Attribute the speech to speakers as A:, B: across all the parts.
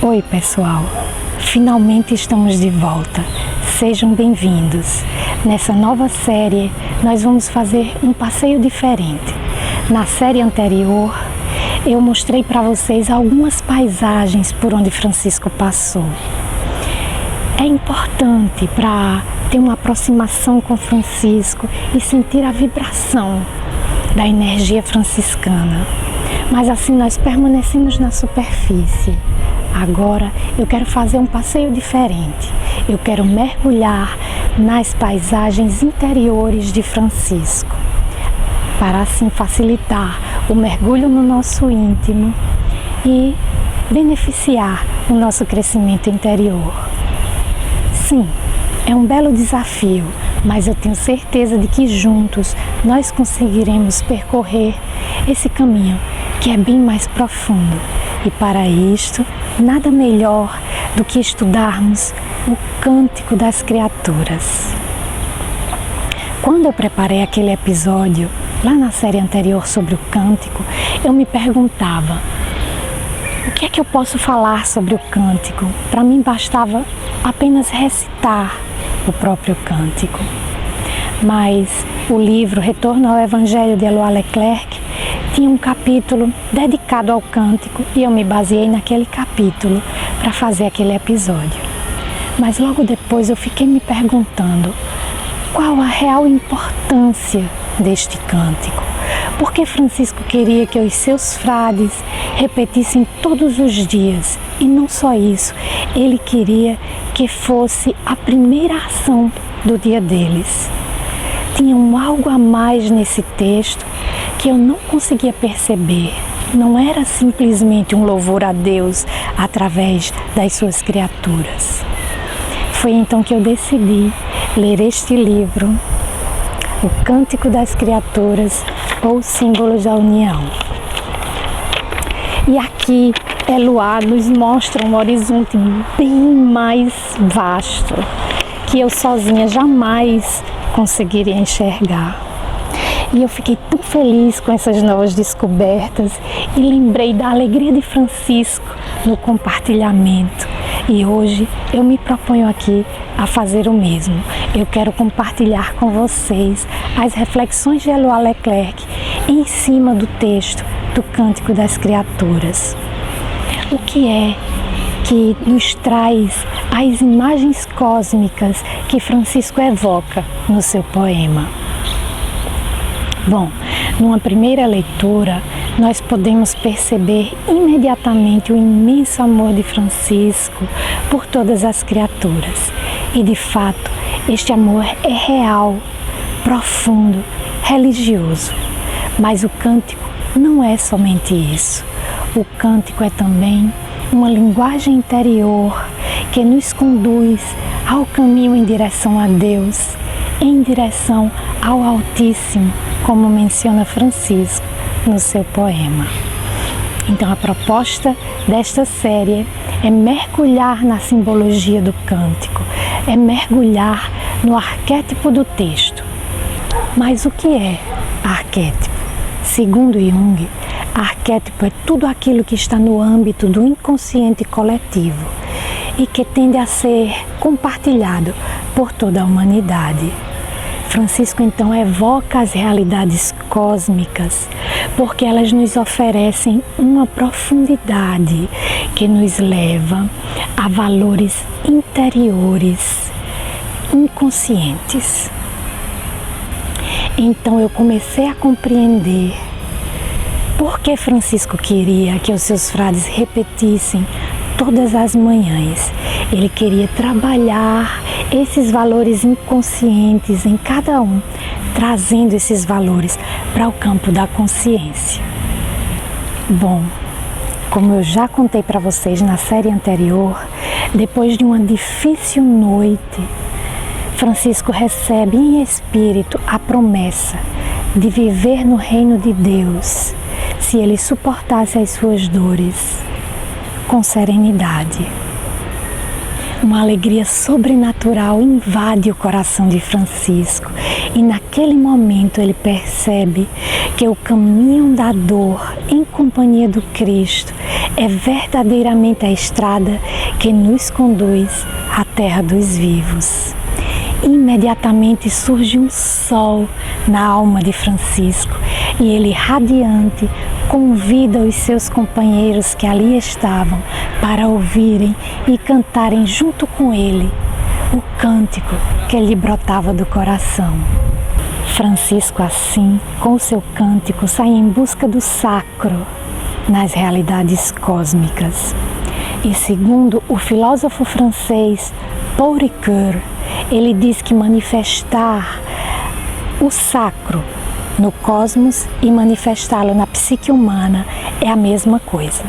A: Oi pessoal, finalmente estamos de volta, sejam bem-vindos. Nessa nova série nós vamos fazer um passeio diferente. Na série anterior eu mostrei para vocês algumas paisagens por onde Francisco passou. É importante para ter uma aproximação com Francisco e sentir a vibração da energia franciscana. Mas assim nós permanecemos na superfície. Agora eu quero fazer um passeio diferente. Eu quero mergulhar nas paisagens interiores de Francisco, para assim facilitar o mergulho no nosso íntimo e beneficiar o nosso crescimento interior. Sim, é um belo desafio, mas eu tenho certeza de que juntos nós conseguiremos percorrer esse caminho que é bem mais profundo. E para isto, nada melhor do que estudarmos o Cântico das Criaturas. Quando eu preparei aquele episódio, lá na série anterior sobre o Cântico, eu me perguntava: o que é que eu posso falar sobre o Cântico? Para mim bastava apenas recitar o próprio Cântico. Mas o livro Retorno ao Evangelho de Éloi Leclerc tinha um capítulo dedicado ao Cântico e eu me baseei naquele capítulo para fazer aquele episódio. Mas logo depois eu fiquei me perguntando qual a real importância deste cântico. Por que Francisco queria que os seus frades repetissem todos os dias? E não só isso, ele queria que fosse a primeira ação do dia deles. Tinha algo a mais nesse texto que eu não conseguia perceber. Não era simplesmente um louvor a Deus através das suas criaturas. Foi então que eu decidi ler este livro, O Cântico das Criaturas, ou Símbolos da União. E aqui Éloi nos mostra um horizonte bem mais vasto, que eu sozinha jamais conseguiria enxergar. E eu fiquei tão feliz com essas novas descobertas e lembrei da alegria de Francisco no compartilhamento. E hoje eu me proponho aqui a fazer o mesmo. Eu quero compartilhar com vocês as reflexões de Éloi Leclerc em cima do texto do Cântico das Criaturas. O que é que nos traz as imagens cósmicas que Francisco evoca no seu poema? Bom, numa primeira leitura, nós podemos perceber imediatamente o imenso amor de Francisco por todas as criaturas. E de fato, este amor é real, profundo, religioso. Mas o cântico não é somente isso. O cântico é também uma linguagem interior que nos conduz ao caminho em direção a Deus, em direção ao Altíssimo, como menciona Francisco no seu poema. Então a proposta desta série é mergulhar na simbologia do cântico, é mergulhar no arquétipo do texto. Mas o que é arquétipo? Segundo Jung, arquétipo é tudo aquilo que está no âmbito do inconsciente coletivo e que tende a ser compartilhado por toda a humanidade. Francisco então evoca as realidades cósmicas porque elas nos oferecem uma profundidade que nos leva a valores interiores, inconscientes. Então eu comecei a compreender por que Francisco queria que os seus frades repetissem todas as manhãs. Ele queria trabalhar esses valores inconscientes em cada um, trazendo esses valores para o campo da consciência. Bom, como eu já contei para vocês na série anterior, depois de uma difícil noite, Francisco recebe em espírito a promessa de viver no reino de Deus, se ele suportasse as suas dores com serenidade. Uma alegria sobrenatural invade o coração de Francisco e naquele momento ele percebe que o caminho da dor em companhia do Cristo é verdadeiramente a estrada que nos conduz à terra dos vivos. Imediatamente surge um sol na alma de Francisco e ele, radiante, convida os seus companheiros que ali estavam para ouvirem e cantarem junto com ele o cântico que lhe brotava do coração. Francisco, assim, com o seu cântico, sai em busca do sacro nas realidades cósmicas. E segundo o filósofo francês Paul Ricoeur, ele diz que manifestar o sacro no cosmos e manifestá-lo na psique humana é a mesma coisa.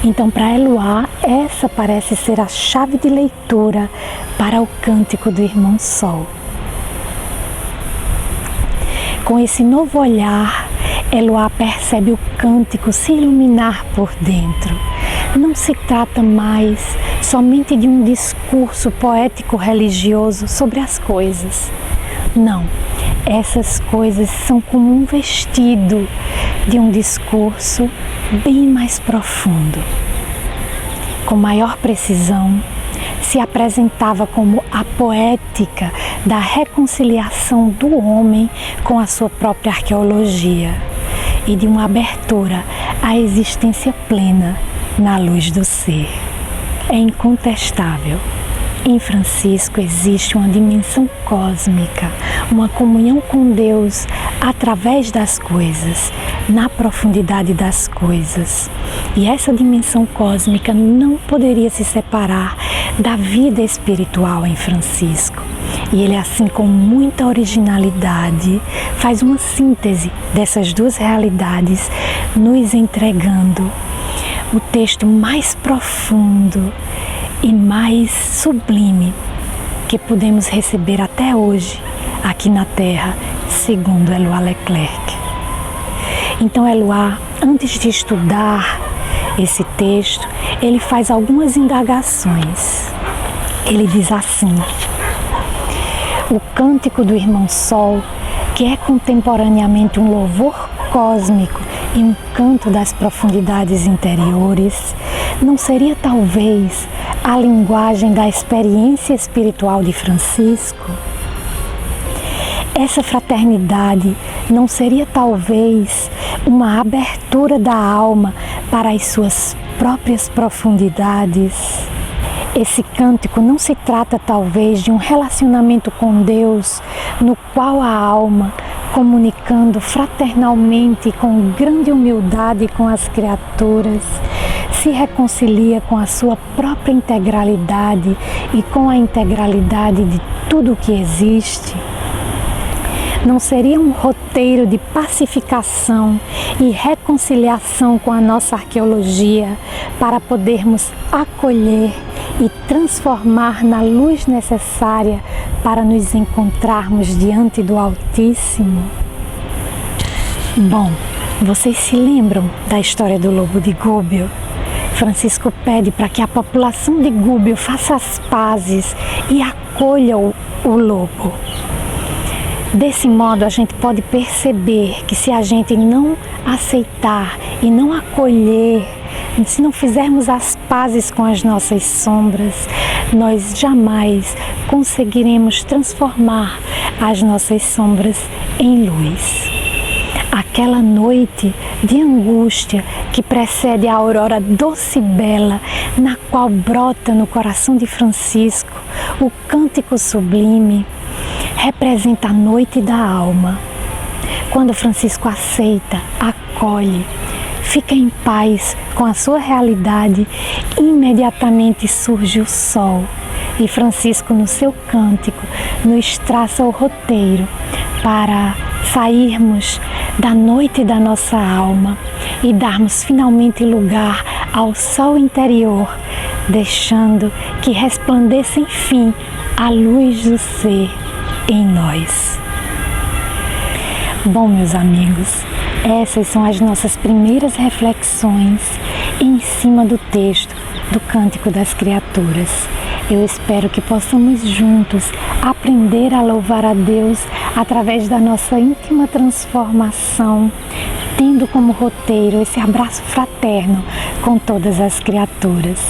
A: Então, para Eloá, essa parece ser a chave de leitura para o cântico do Irmão Sol. Com esse novo olhar, Eloá percebe o cântico se iluminar por dentro. Não se trata mais somente de um discurso poético-religioso sobre as coisas. Não, essas coisas são como um vestido de um discurso bem mais profundo. Com maior precisão, se apresentava como a poética da reconciliação do homem com a sua própria arqueologia e de uma abertura à existência plena na luz do ser. É incontestável. Em Francisco existe uma dimensão cósmica, uma comunhão com Deus através das coisas, na profundidade das coisas. E essa dimensão cósmica não poderia se separar da vida espiritual em Francisco. E ele, assim, com muita originalidade, faz uma síntese dessas duas realidades, nos entregando o texto mais profundo e mais sublime que podemos receber até hoje aqui na Terra, segundo Éluard Leclerc. Então, Éluard, antes de estudar esse texto, ele faz algumas indagações. Ele diz assim: o cântico do Irmão Sol, que é contemporaneamente um louvor cósmico e um canto das profundidades interiores, não seria talvez a linguagem da experiência espiritual de Francisco? Essa fraternidade não seria talvez uma abertura da alma para as suas próprias profundidades? Esse cântico não se trata talvez de um relacionamento com Deus, no qual a alma, comunicando fraternalmente com grande humildade com as criaturas, se reconcilia com a sua própria integralidade e com a integralidade de tudo o que existe? Não seria um roteiro de pacificação e reconciliação com a nossa arqueologia para podermos acolher e transformar na luz necessária para nos encontrarmos diante do Altíssimo? Bom, vocês se lembram da história do lobo de Gubbio? Francisco pede para que a população de Gubbio faça as pazes e acolha o lobo. Desse modo, a gente pode perceber que se a gente não aceitar e não acolher, se não fizermos as pazes com as nossas sombras, nós jamais conseguiremos transformar as nossas sombras em luz. Aquela noite de angústia que precede a aurora doce e bela, na qual brota no coração de Francisco o cântico sublime, representa a noite da alma. Quando Francisco aceita, acolhe, fica em paz com a sua realidade, imediatamente surge o sol. E Francisco, no seu cântico, nos traça o roteiro para sairmos da noite da nossa alma e darmos finalmente lugar ao sol interior, deixando que resplandeça enfim a luz do ser em nós. Bom, meus amigos, essas são as nossas primeiras reflexões em cima do texto do Cântico das Criaturas. Eu espero que possamos juntos aprender a louvar a Deus através da nossa íntima transformação tendo como roteiro esse abraço fraterno com todas as criaturas.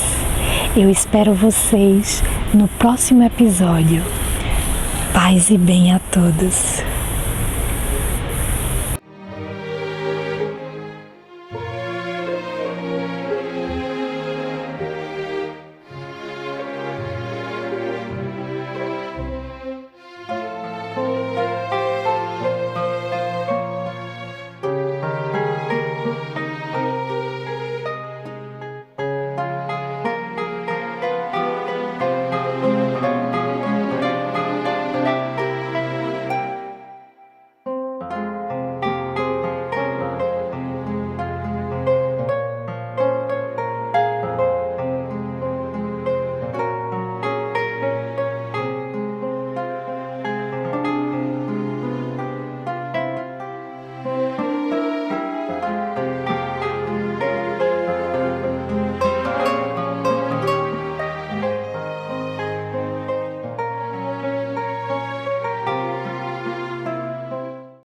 A: Eu espero vocês no próximo episódio. Paz e bem a todos.